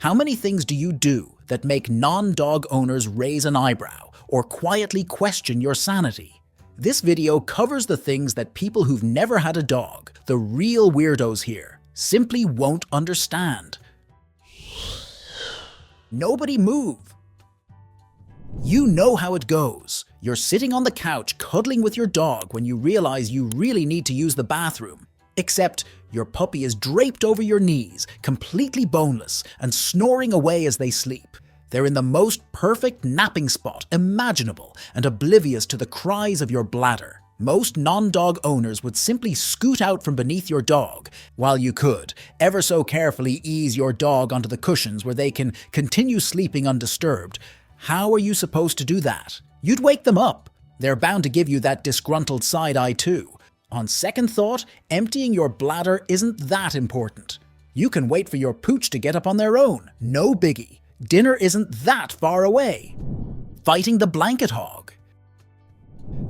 How many things do you do that make non-dog owners raise an eyebrow or quietly question your sanity? This video covers the things that people who've never had a dog, the real weirdos here, simply won't understand. Nobody move. You know how it goes. You're sitting on the couch cuddling with your dog when you realize you really need to use the bathroom. Except your puppy is draped over your knees, completely boneless, and snoring away as they sleep. They're in the most perfect napping spot imaginable and oblivious to the cries of your bladder. Most non-dog owners would simply scoot out from beneath your dog, while you could, ever so carefully ease your dog onto the cushions where they can continue sleeping undisturbed. How are you supposed to do that? You'd wake them up. They're bound to give you that disgruntled side eye too. On second thought, emptying your bladder isn't that important. You can wait for your pooch to get up on their own, no biggie. Dinner isn't that far away. Fighting the blanket hog.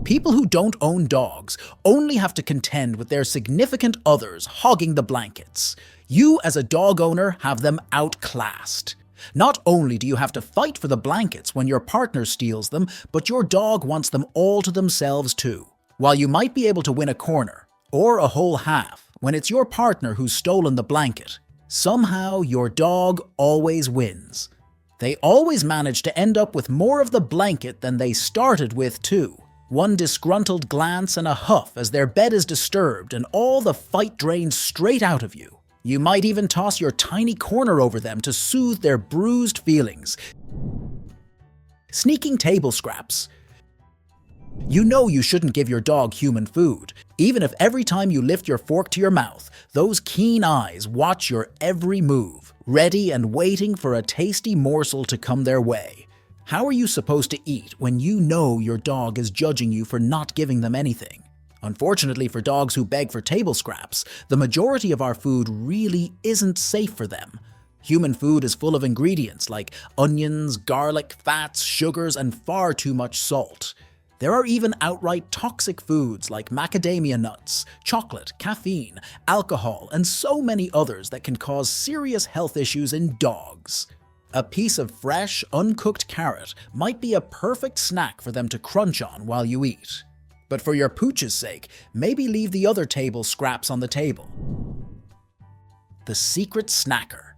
People who don't own dogs only have to contend with their significant others hogging the blankets. You as a dog owner have them outclassed. Not only do you have to fight for the blankets when your partner steals them, but your dog wants them all to themselves too. While you might be able to win a corner, or a whole half, when it's your partner who's stolen the blanket, somehow your dog always wins. They always manage to end up with more of the blanket than they started with too. One disgruntled glance and a huff as their bed is disturbed and all the fight drains straight out of you. You might even toss your tiny corner over them to soothe their bruised feelings. Sneaking table scraps. You know you shouldn't give your dog human food, even if every time you lift your fork to your mouth, those keen eyes watch your every move, ready and waiting for a tasty morsel to come their way. How are you supposed to eat when you know your dog is judging you for not giving them anything? Unfortunately for dogs who beg for table scraps, the majority of our food really isn't safe for them. Human food is full of ingredients like onions, garlic, fats, sugars, and far too much salt. There are even outright toxic foods like macadamia nuts, chocolate, caffeine, alcohol, and so many others that can cause serious health issues in dogs. A piece of fresh, uncooked carrot might be a perfect snack for them to crunch on while you eat. But for your pooch's sake, maybe leave the other table scraps on the table. The secret snacker.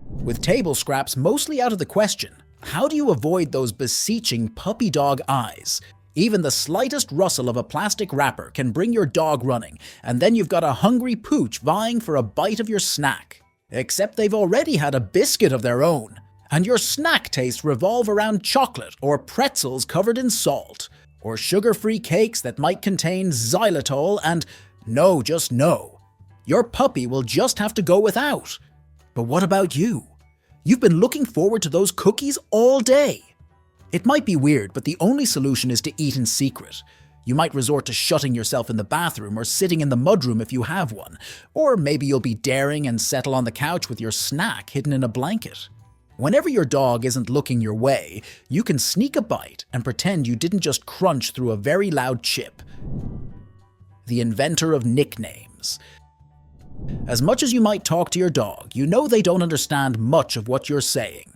With table scraps mostly out of the question, how do you avoid those beseeching puppy dog eyes? Even the slightest rustle of a plastic wrapper can bring your dog running, and then you've got a hungry pooch vying for a bite of your snack. Except they've already had a biscuit of their own, and your snack tastes revolve around chocolate or pretzels covered in salt, or sugar-free cakes that might contain xylitol and no, just no. Your puppy will just have to go without. But what about you? You've been looking forward to those cookies all day. It might be weird, but the only solution is to eat in secret. You might resort to shutting yourself in the bathroom or sitting in the mudroom if you have one, or maybe you'll be daring and settle on the couch with your snack hidden in a blanket. Whenever your dog isn't looking your way, you can sneak a bite and pretend you didn't just crunch through a very loud chip. The inventor of nicknames. As much as you might talk to your dog, you know they don't understand much of what you're saying.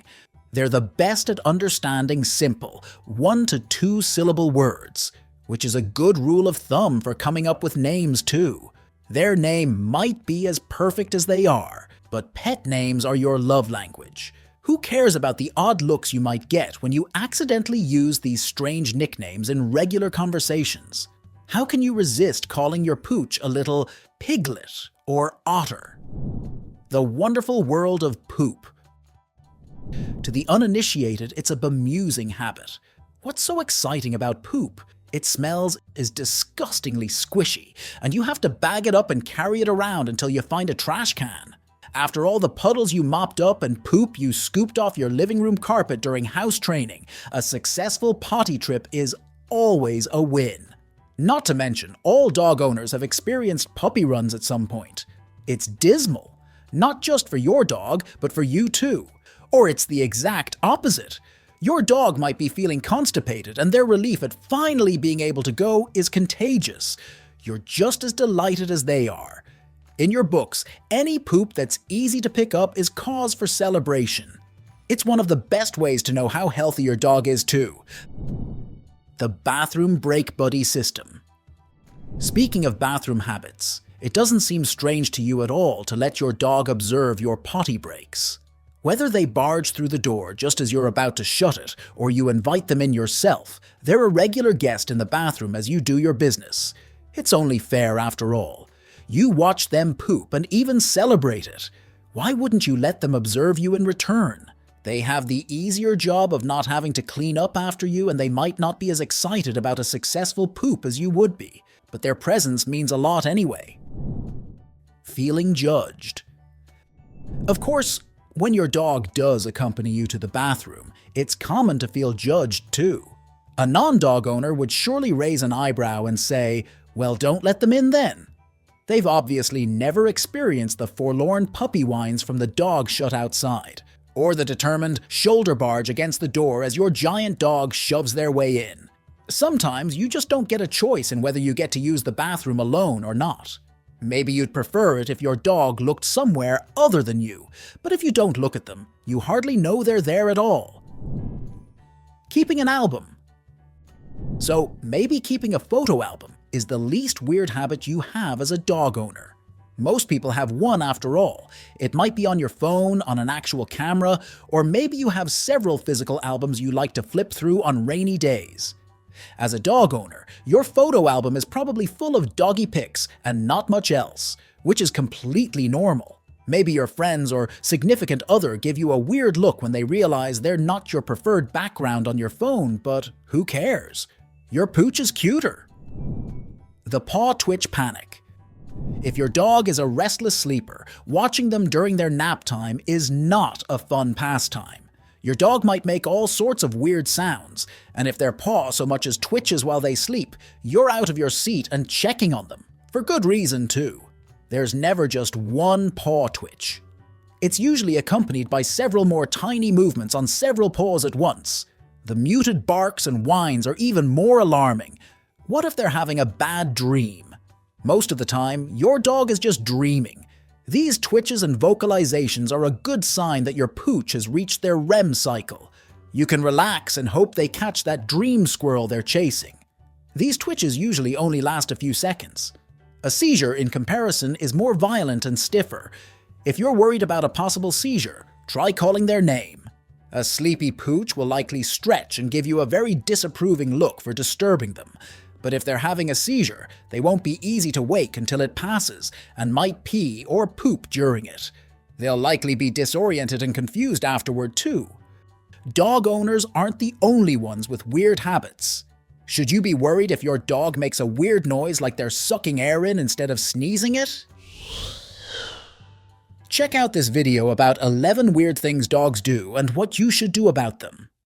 They're the best at understanding simple, 1 to 2 syllable words, which is a good rule of thumb for coming up with names too. Their name might be as perfect as they are, but pet names are your love language. Who cares about the odd looks you might get when you accidentally use these strange nicknames in regular conversations? How can you resist calling your pooch a little piglet or otter? The wonderful world of poop. To the uninitiated, it's a bemusing habit. What's so exciting about poop? Its smells is disgustingly squishy, and you have to bag it up and carry it around until you find a trash can. After all the puddles you mopped up and poop you scooped off your living room carpet during house training, a successful potty trip is always a win. Not to mention, all dog owners have experienced puppy runs at some point. It's dismal, not just for your dog, but for you too. Or it's the exact opposite. Your dog might be feeling constipated, and their relief at finally being able to go is contagious. You're just as delighted as they are. In your books, any poop that's easy to pick up is cause for celebration. It's one of the best ways to know how healthy your dog is too. The bathroom break buddy system. Speaking of bathroom habits, it doesn't seem strange to you at all to let your dog observe your potty breaks. Whether they barge through the door just as you're about to shut it, or you invite them in yourself, they're a regular guest in the bathroom as you do your business. It's only fair after all. You watch them poop and even celebrate it. Why wouldn't you let them observe you in return? They have the easier job of not having to clean up after you, and they might not be as excited about a successful poop as you would be, but their presence means a lot anyway. Feeling judged. Of course, when your dog does accompany you to the bathroom, it's common to feel judged too. A non-dog owner would surely raise an eyebrow and say, "Well, don't let them in then." They've obviously never experienced the forlorn puppy whines from the dog shut outside, or the determined shoulder barge against the door as your giant dog shoves their way in. Sometimes you just don't get a choice in whether you get to use the bathroom alone or not. Maybe you'd prefer it if your dog looked somewhere other than you, but if you don't look at them, you hardly know they're there at all. Keeping an album. So maybe keeping a photo album is the least weird habit you have as a dog owner. Most people have one after all. It might be on your phone, on an actual camera, or maybe you have several physical albums you like to flip through on rainy days. As a dog owner, your photo album is probably full of doggy pics and not much else, which is completely normal. Maybe your friends or significant other give you a weird look when they realize they're not your preferred background on your phone, but who cares? Your pooch is cuter. The paw twitch panic. If your dog is a restless sleeper, watching them during their nap time is not a fun pastime. Your dog might make all sorts of weird sounds, and if their paw so much as twitches while they sleep, you're out of your seat and checking on them. For good reason, too. There's never just one paw twitch. It's usually accompanied by several more tiny movements on several paws at once. The muted barks and whines are even more alarming. What if they're having a bad dream? Most of the time, your dog is just dreaming. These twitches and vocalizations are a good sign that your pooch has reached their REM cycle. You can relax and hope they catch that dream squirrel they're chasing. These twitches usually only last a few seconds. A seizure, in comparison, is more violent and stiffer. If you're worried about a possible seizure, try calling their name. A sleepy pooch will likely stretch and give you a very disapproving look for disturbing them. But if they're having a seizure, they won't be easy to wake until it passes and might pee or poop during it. They'll likely be disoriented and confused afterward too. Dog owners aren't the only ones with weird habits. Should you be worried if your dog makes a weird noise like they're sucking air in instead of sneezing it? Check out this video about 11 weird things dogs do and what you should do about them.